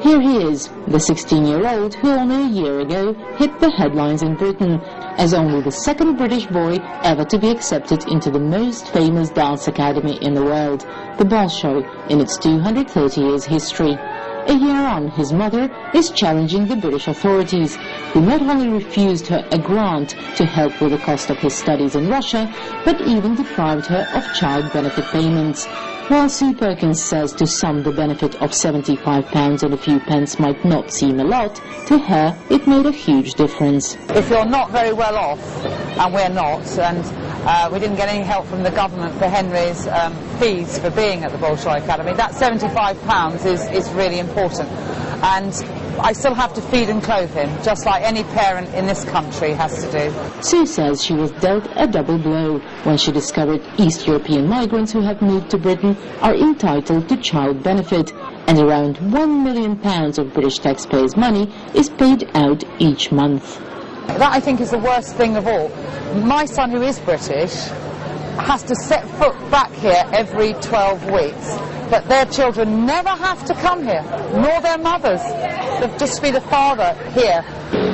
Here he is, the 16-year-old who only a year ago hit the headlines in Britain as only the second British boy ever to be accepted into the most famous dance academy in the world, the Bolshoi, in its 230 years history. A year on, his mother is challenging the British authorities, who not only refused her a grant to help with the cost of his studies in Russia, but even deprived her of child benefit payments. While Sue Perkins says to some the benefit of £75 and a few pence might not seem a lot, to her it made a huge difference. If you're not very well off, and we're not, and we didn't get any help from the government for Henry's fees for being at the Bolshoi Academy, that £75 is really important. And I still have to feed and clothe him, just like any parent in this country has to do. Sue says she was dealt a double blow when she discovered East European migrants who have moved to Britain are entitled to child benefit, and around £1 million of British taxpayers' money is paid out each month. That, I think, is the worst thing of all. My son, who is British, has to set foot back here every 12 weeks, but their children never have to come here, nor their mothers. They'll just be the father here.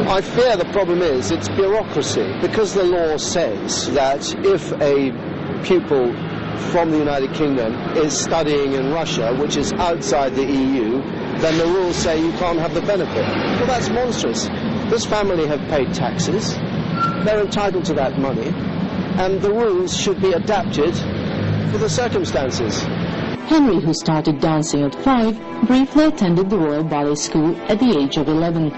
I fear the problem is it's bureaucracy, because the law says that if a pupil from the United Kingdom is studying in Russia, which is outside the EU, then the rules say you can't have the benefit. Well, that's monstrous. This family have paid taxes, they're entitled to that money, and the rules should be adapted for the circumstances. Henry, who started dancing at 5, briefly attended the Royal Ballet School at the age of 11.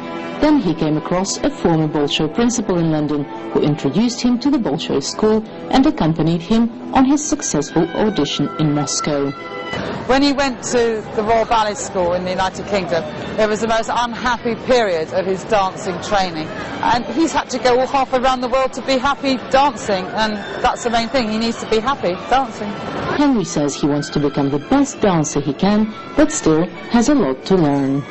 Then he came across a former Bolshoi principal in London, who introduced him to the Bolshoi school and accompanied him on his successful audition in Moscow. When he went to the Royal Ballet School in the United Kingdom, it was the most unhappy period of his dancing training. And he's had to go all half around the world to be happy dancing, and that's the main thing, he needs to be happy dancing. Henry says he wants to become the best dancer he can, but still has a lot to learn.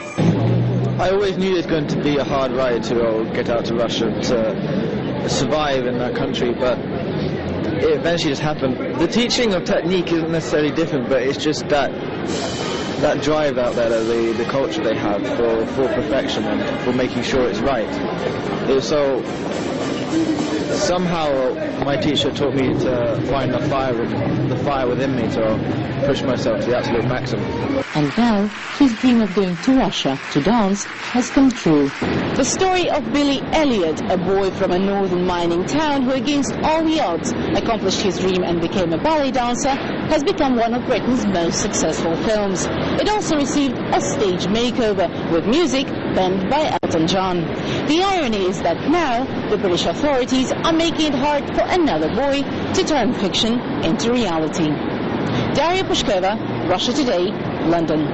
I always knew it was going to be a hard ride to get out to Russia to survive in that country, but it eventually just happened. The teaching of technique isn't necessarily different, but it's just that drive out there, the culture they have for perfection and for making sure it's right. So somehow my teacher taught me to find the fire within me to push myself to the absolute maximum. And now his dream of going to Russia to dance has come true. The story of Billy Elliot, a boy from a northern mining town who against all the odds accomplished his dream and became a ballet dancer, has become one of Britain's most successful films. It also received a stage makeover with music penned by Elton John. The irony is that now the British authorities are making it hard for another boy to turn fiction into reality. Daria Pushkova, Russia Today, London.